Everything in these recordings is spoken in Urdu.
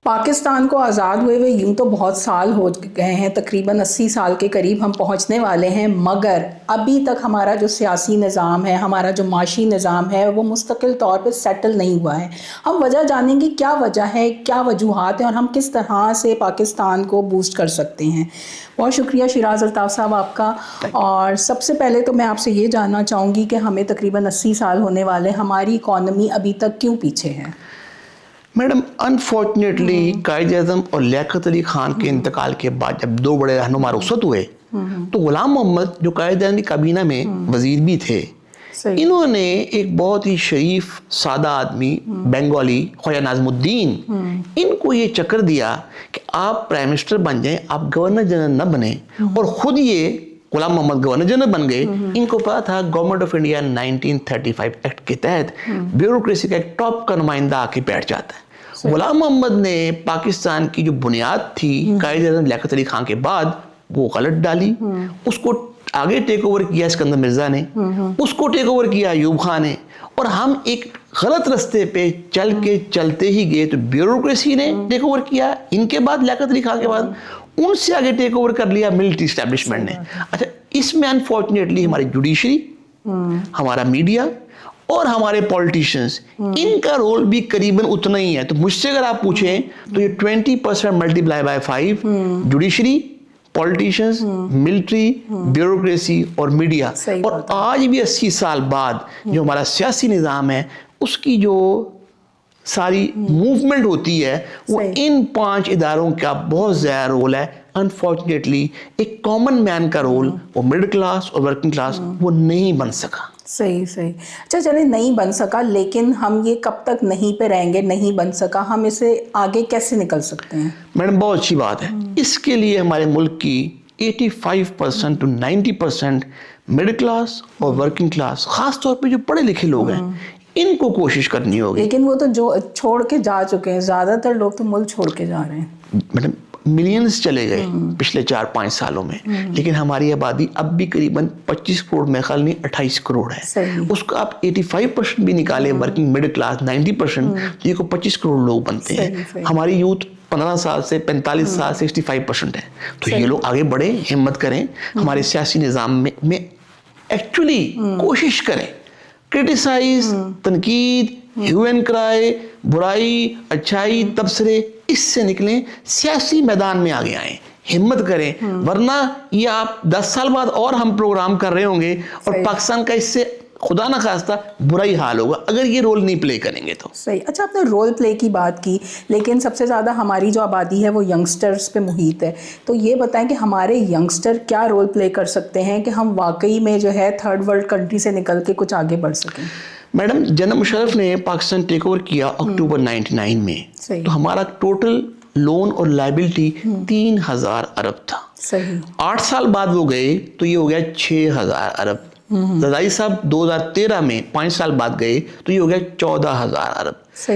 پاکستان کو آزاد ہوئے یوں تو بہت سال ہو گئے ہیں، تقریباً 80 سال کے قریب ہم پہنچنے والے ہیں، مگر ابھی تک ہمارا جو سیاسی نظام ہے، ہمارا جو معاشی نظام ہے، وہ مستقل طور پہ سیٹل نہیں ہوا ہے۔ ہم وجہ جانیں گے کیا وجہ ہے، کیا وجوہات ہیں، اور ہم کس طرح سے پاکستان کو بوسٹ کر سکتے ہیں۔ بہت شکریہ شیراز الطاف صاحب آپ کا۔ اور سب سے پہلے تو میں آپ سے یہ جاننا چاہوں گی کہ ہمیں تقریباً 80 سال ہونے والے، ہماری اکانومی ابھی تک کیوں پیچھے ہے؟ میڈم انفارچونیٹلی قائد اعظم اور لیاقت علی خان کے انتقال کے بعد جب دو بڑے رہنما رخصت ہوئے تو غلام محمد جو قائد اعظم کی کابینہ میں وزیر بھی تھے، انہوں نے ایک بہت ہی شریف سادہ آدمی بنگالی خواجہ ناظم الدین، ان کو یہ چکر دیا کہ آپ پرائم منسٹر بن جائیں، آپ گورنر جنرل نہ بنیں، اور خود یہ غلام محمد گورنر جنرل بن گئے۔ ان کو پتا تھا گورنمنٹ آف انڈیا 1935 ایکٹ کے تحت بیوروکریسی کا ایک ٹاپ کا نمائندہ آ کے بیٹھ جاتا ہے۔ غلام محمد نے پاکستان کی جو بنیاد تھی قائد اعظم لیاقت علی خان کے بعد وہ غلط ڈالی، اس کو آگے ٹیک اوور کیا اسکندر مرزا نے، اس کو ٹیک اوور کیا ایوب خان نے، اور ہم ایک غلط رستے پہ چل کے چلتے ہی گئے۔ تو بیوروکریسی نے ٹیک اوور کیا، ان کے بعد لیاقت علی خان کے بعد ان سے آگے ٹیک اوور کر لیا ملٹری اسٹیبلشمنٹ نے۔ اچھا، اس میں انفارچونیٹلی ہماری جوڈیشری، ہمارا میڈیا اور ہمارے پولیٹیشینز، ان کا رول بھی قریباً اتنا ہی ہے۔ تو مجھ سے اگر آپ پوچھیں تو یہ 20% multiply by 5 judiciary, politicians, military, bureaucracy اور میڈیا، اور آج بھی 80 سال بعد جو ہمارا سیاسی نظام ہے اس کی جو ساری موومنٹ ہوتی ہے وہ ان 5 اداروں کا بہت زیادہ رول ہے۔ انفارچونیٹلی ایک کامن مین کا رول، وہ مڈل کلاس اور ورکنگ کلاس، وہ نہیں بن سکا۔ صحیح۔ اچھا چلیں، نہیں بن سکا، لیکن ہم یہ کب تک نہیں پہ رہیں گے؟ نہیں بن سکا، ہم اسے آگے کیسے نکل سکتے ہیں؟ میڈم بہت اچھی بات ہے۔ اس کے لیے ہمارے ملک کی 85% to 90% مڈل کلاس اور ورکنگ کلاس، خاص طور پہ جو پڑھے لکھے لوگ ہیں، ان کو کوشش کرنی ہوگی۔ لیکن وہ تو جو چھوڑ کے جا چکے ہیں، زیادہ تر لوگ تو ملک چھوڑ کے جا رہے ہیں۔ میڈم ملینز چلے گئے پچھلے 4-5 سالوں میں، لیکن ہماری آبادی اب بھی قریباً 25 کروڑ، میں خیال نہیں 28 کروڑ ہے۔ اس کو آپ 85% بھی نکالیں ورکنگ مڈل کلاس 90%، تو یہ کو 25 کروڑ لوگ بنتے ہیں۔ ہماری یوتھ 15 سال سے 45 سال 65% ہے۔ تو یہ لوگ آگے بڑھیں، ہمت کریں، ہمارے سیاسی نظام میں ایکچولی کوشش کریں، کرٹیسائز، تنقید، ہیو اینڈ کرائے، برائی، اچھائی، تبصرے، اس سے نکلیں، سیاسی میدان میں آگے آئیں، ہمت کریں، ورنہ یہ آپ 10 سال بعد اور ہم پروگرام کر رہے ہوں گے اور پاکستان کا اس سے خدا نہ خواستہ برا ہی حال ہوگا اگر یہ رول نہیں پلے کریں گے تو۔ صحیح۔ اچھا، آپ نے رول پلے کی بات کی، لیکن سب سے زیادہ ہماری جو آبادی ہے وہ ینگسٹرز پہ محیط ہے، تو یہ بتائیں کہ ہمارے ینگسٹر کیا رول پلے کر سکتے ہیں کہ ہم واقعی میں جو ہے تھرڈ ورلڈ کنٹری سے نکل کے کچھ آگے بڑھ سکیں؟ میڈم جنرل مشرف نے پاکستان ٹیک اوور کیا اکتوبر 99 میں، تو ہمارا ٹوٹل لون اور لائبلٹی 3000 ارب تھا۔ 8 سال بعد وہ گئے تو یہ ہو گیا 6000 ارب۔ زرداری صاحب 2013 میں 5 سال بعد گئے تو یہ ہو گیا 14000 ارب۔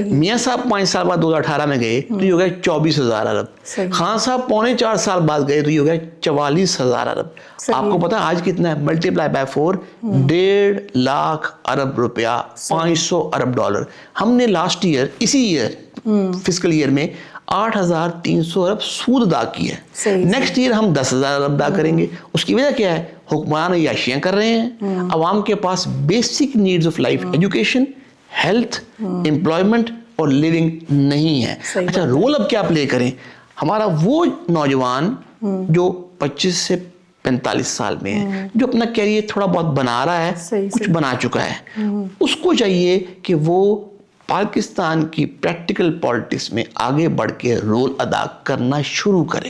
میاں صاحب 5 سال بعد 2018 میں گئے تو یہ ہو گیا 24000 ارب۔ خان صاحب 4.25 سال بعد گئے تو یہ ہو گیا 44000 ارب۔ آپ کو پتا آج کتنا ہے؟ ملٹیپلائی بائی 4، 1.5 لاکھ ارب روپیہ، 500 ارب ڈالر۔ ہم نے لاسٹ ایئر، اسی ایئر فسکل ایئر میں 8300 ارب سود ادا کی ہے۔ نیکسٹ ایئر ہم 10,000 ارب ادا کریں گے۔ اس کی وجہ کیا ہے؟ حکمران عیاشیاں کر رہے ہیں، عوام کے پاس basic needs of life, education, health, employment اور لیونگ نہیں ہے۔ اچھا، رول اب کیا پلے کریں؟ ہمارا وہ نوجوان جو 25 سے 45 سال میں ہے، جو اپنا کیریئر تھوڑا بہت بنا رہا ہے، کچھ بنا چکا ہے، اس کو چاہیے کہ وہ پاکستان کی پریکٹیکل پالیٹکس میں آگے بڑھ کے رول ادا کرنا شروع کرے۔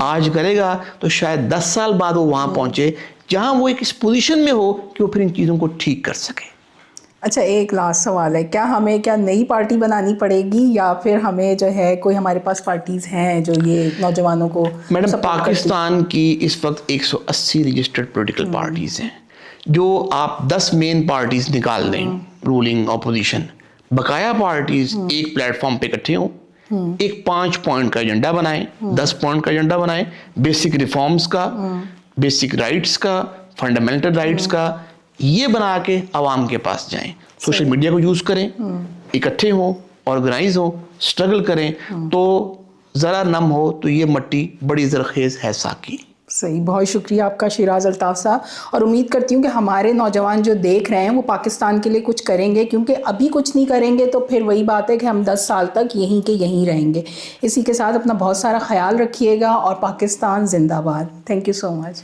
آج کرے گا تو شاید 10 سال بعد وہ وہاں پہنچے جہاں وہ ایک اس پوزیشن میں ہو کہ وہ پھر ان چیزوں کو ٹھیک کر سکے۔ اچھا، ایک لاسٹ سوال ہے، کیا ہمیں نئی پارٹی بنانی پڑے گی یا پھر ہمیں جو ہے کوئی ہمارے پاس پارٹیز ہیں جو یہ نوجوانوں کو؟ میڈم پاکستان کی اس وقت 180 رجسٹرڈ پولیٹیکل پارٹیز ہیں، جو آپ 10 مین پارٹیز نکال دیں، رولنگ اپوزیشن، بقایا پارٹیز ایک پلیٹ فارم پہ اکٹھے ہوں، ایک 5 پوائنٹ کا ایجنڈا بنائیں، 10 پوائنٹ کا ایجنڈا بنائیں، بیسک ریفارمز کا، بیسک رائٹس کا، فنڈامنٹل رائٹس کا، یہ بنا کے عوام کے پاس جائیں، سوشل میڈیا کو یوز کریں، اکٹھے ہوں، آرگنائز ہوں، اسٹرگل کریں، تو ذرا نم ہو تو یہ مٹی بڑی زرخیز ہے ساقی. صحیح. بہت شکریہ آپ کا شیراز الطاف صاحب, اور امید کرتی ہوں کہ ہمارے نوجوان جو دیکھ رہے ہیں وہ پاکستان کے لیے کچھ کریں گے, کیونکہ ابھی کچھ نہیں کریں گے تو پھر وہی بات ہے کہ ہم 10 سال تک یہیں کے یہیں رہیں گے. اسی کے ساتھ اپنا بہت سارا خیال رکھیے گا, اور پاکستان زندہ باد. Thank you so much.